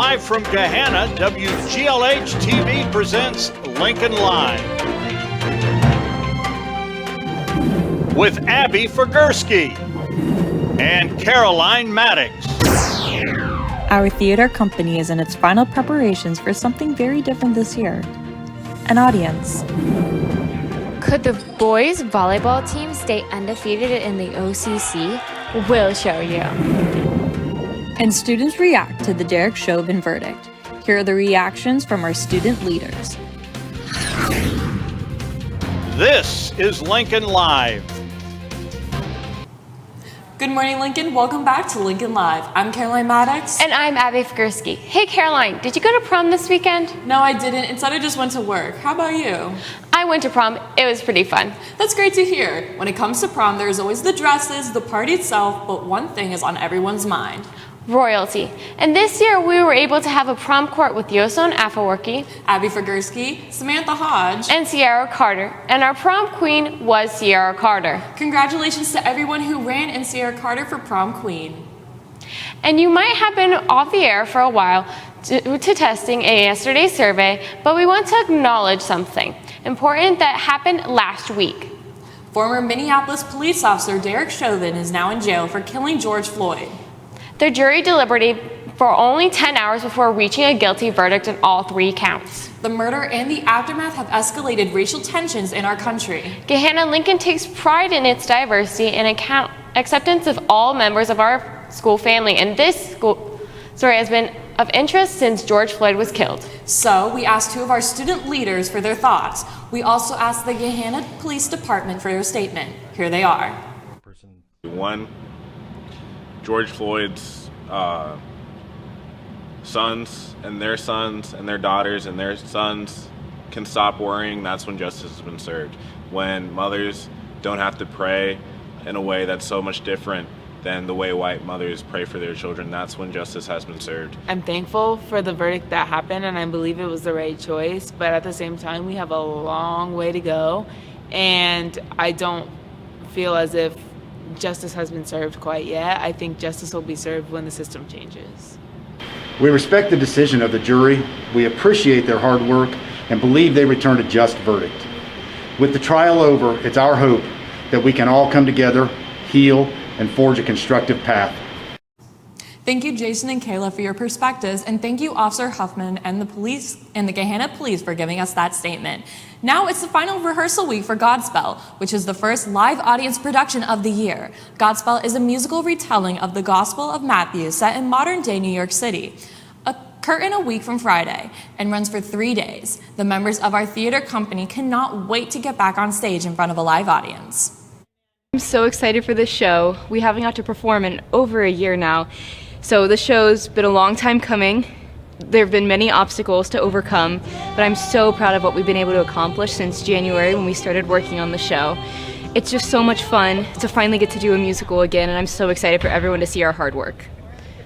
Live from Gahanna, WGLH-TV presents Lincoln Live. With Abby Figursky and Caroline Maddox. Our theater company is in its final preparations for something very different this year. An audience. Could the boys volleyball team stay undefeated in the OCC? We'll show you. And students react to the Derek Chauvin verdict. Here are the reactions from our student leaders. This is Lincoln Live. Good morning, Lincoln. Welcome back to Lincoln Live. I'm Caroline Maddox. And I'm Abby Figursky. Hey, Caroline, did you go to prom this weekend? No, I didn't. Instead, I just went to work. How about you? I went to prom. It was pretty fun. That's great to hear. When it comes to prom, there's always the dresses, the party itself, but one thing is on everyone's mind. Royalty. And this year, we were able to have a prom court with Yoson Afewerki, Abby Figursky, Samantha Hodge, and Sierra Carter. And our prom queen was Sierra Carter. Congratulations to everyone who ran in Sierra Carter for prom queen. And you might have been off the air for a while due to testing a yesterday's survey, but we want to acknowledge something important that happened last week. Former Minneapolis police officer Derek Chauvin is now in jail for killing George Floyd. The jury deliberated for only 10 hours before reaching a guilty verdict on all 3 counts. The murder and the aftermath have escalated racial tensions in our country. Gahanna Lincoln takes pride in its diversity and acceptance of all members of our school family, and this school story has been of interest since George Floyd was killed. So we asked 2 of our student leaders for their thoughts. We also asked the Gahanna Police Department for their statement. Here they are. One, George Floyd's sons and their daughters and their sons can stop worrying. That's when justice has been served. When mothers don't have to pray in a way that's so much different than the way white mothers pray for their children, that's when justice has been served. I'm thankful for the verdict that happened, and I believe it was the right choice, but at the same time, we have a long way to go, and I don't feel as if justice has been served quite yet. I think justice will be served when the system changes. We respect the decision of the jury. We appreciate their hard work and believe they returned a just verdict. With the trial over, it's our hope that we can all come together, heal, and forge a constructive path. Thank you, Jason and Kayla, for your perspectives, and thank you, Officer Huffman and the police and the Gahanna Police for giving us that statement. Now it's the final rehearsal week for Godspell, which is the first live audience production of the year. Godspell is a musical retelling of the Gospel of Matthew set in modern-day New York City. Curtain a week from Friday and runs for 3 days. The members of our theater company cannot wait to get back on stage in front of a live audience. I'm so excited for this show. We haven't got to perform in over a year now. So the show's been a long time coming. There have been many obstacles to overcome, but I'm so proud of what we've been able to accomplish since January when we started working on the show. It's just so much fun to finally get to do a musical again, and I'm so excited for everyone to see our hard work.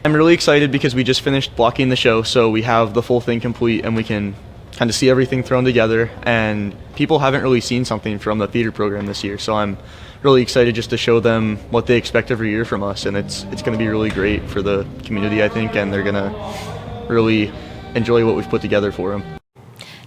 I'm really excited because we just finished blocking the show, so we have the full thing complete and we can kind of see everything thrown together, and people haven't really seen something from the theater program this year, so I'm really excited just to show them what they expect every year from us, and it's going to be really great for the community, I think, and they're going to really enjoy what we've put together for them.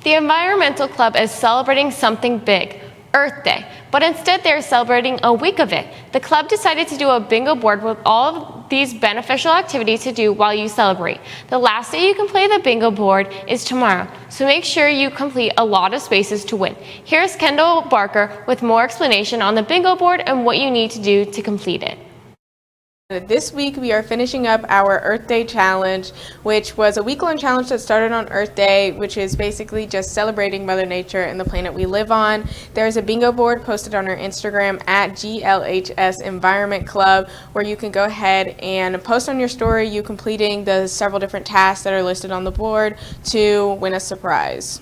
The Environmental Club is celebrating something big, Earth Day, but instead they're celebrating a week of it. The club decided to do a bingo board with all of these beneficial activities to do while you celebrate. The last day you can play the bingo board is tomorrow, so make sure you complete a lot of spaces to win. Here's Kendall Barker with more explanation on the bingo board and what you need to do to complete it. This week we are finishing up our Earth Day challenge, which was a week-long challenge that started on Earth Day, which is basically just celebrating Mother Nature and the planet we live on. There's a bingo board posted on our Instagram at GLHS Environment Club, where you can go ahead and post on your story you completing the several different tasks that are listed on the board to win a surprise.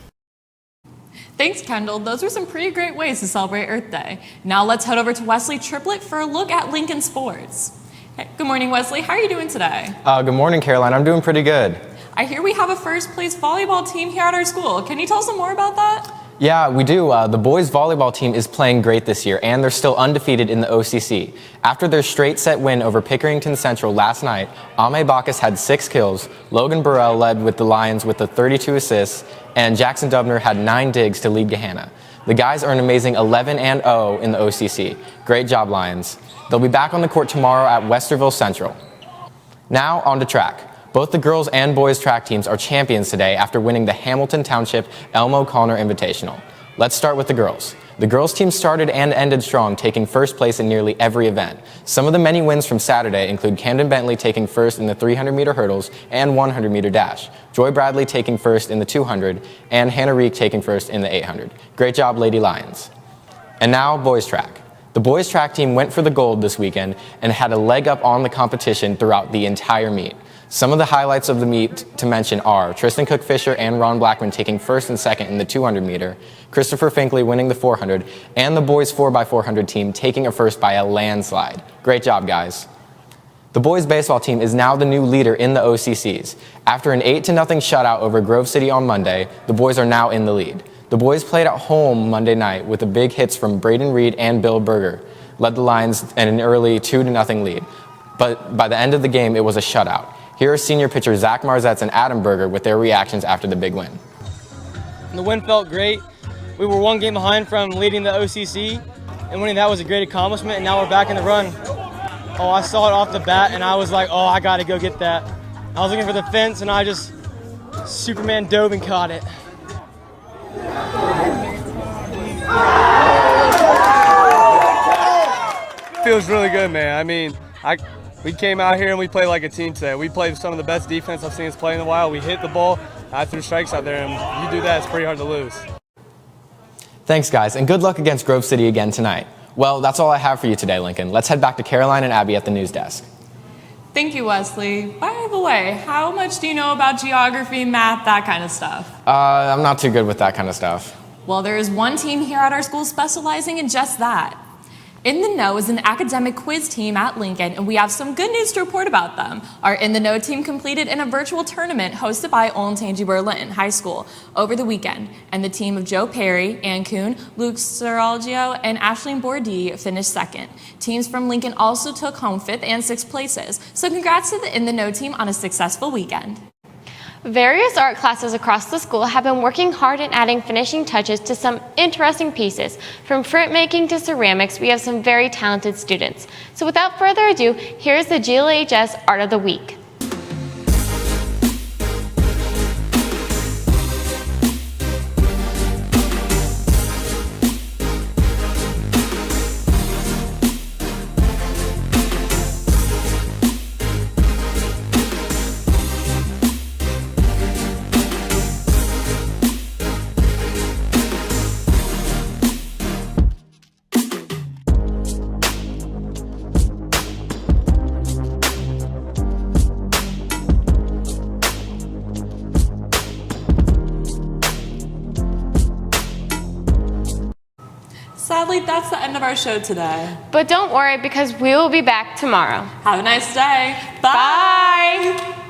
Thanks, Kendall. Those were some pretty great ways to celebrate Earth Day. Now let's head over to Wesley Triplett for a look at Lincoln sports. Hey, good morning, Wesley. How are you doing today? Good morning, Caroline. I'm doing pretty good. I hear we have a first place volleyball team here at our school. Can you tell us some more about that? Yeah, we do. The boys volleyball team is playing great this year, and they're still undefeated in the OCC. After their straight set win over Pickerington Central last night, Ame Bacchus had 6 kills, Logan Burrell led with the Lions with the 32 assists, and Jackson Dubner had 9 digs to lead Gahanna. The guys are an amazing 11-0 in the OCC. Great job, Lions. They'll be back on the court tomorrow at Westerville Central. Now, on to track. Both the girls and boys track teams are champions today after winning the Hamilton Township Elmo Connor Invitational. Let's start with the girls. The girls team started and ended strong, taking first place in nearly every event. Some of the many wins from Saturday include Camden Bentley taking first in the 300-meter hurdles and 100-meter dash, Joy Bradley taking first in the 200, and Hannah Reek taking first in the 800. Great job, Lady Lions. And now, boys track. The boys track team went for the gold this weekend and had a leg up on the competition throughout the entire meet. Some of the highlights of the meet to mention are Tristan Cook-Fisher and Ron Blackman taking first and second in the 200-meter, Christopher Finkley winning the 400, and the boys 4x400 team taking a first by a landslide. Great job, guys. The boys baseball team is now the new leader in the OCCs. After an 8-0 shutout over Grove City on Monday, the boys are now in the lead. The boys played at home Monday night with the big hits from Braden Reed and Bill Berger, led the Lions in an early 2-0 lead. But by the end of the game, it was a shutout. Here are senior pitchers Zach Marzetts and Adam Berger with their reactions after the big win. The win felt great. We were 1 game behind from leading the OCC, and winning that was a great accomplishment, and now we're back in the run. Oh, I saw it off the bat, and I was like, oh, I got to go get that. I was looking for the fence, and I just Superman dove and caught it. Feels really good, man. I mean, we came out here and we played like a team today. We played some of the best defense I've seen us play in a while. We hit the ball. I threw strikes out there, and you do that, it's pretty hard to lose. Thanks, guys, and good luck against Grove City again tonight. Well, that's all I have for you today, Lincoln. Let's head back to Caroline and Abby at the news desk. Thank you, Wesley. By the way, how much do you know about geography, math, that kind of stuff? I'm not too good with that kind of stuff. Well, there is one team here at our school specializing in just that. In the Know is an academic quiz team at Lincoln, and we have some good news to report about them. Our In the Know team competed in a virtual tournament hosted by Olentangy Berlin High School over the weekend, and the team of Joe Perry, Ann Kuhn, Luke Seralgio, and Ashleen Bourdie finished second. Teams from Lincoln also took home 5th and 6th places, so congrats to the In the Know team on a successful weekend. Various art classes across the school have been working hard in adding finishing touches to some interesting pieces. From printmaking to ceramics, we have some very talented students. So without further ado, here's the GLHS Art of the Week. Sadly, that's the end of our show today. But don't worry, because we will be back tomorrow. Have a nice day. Bye.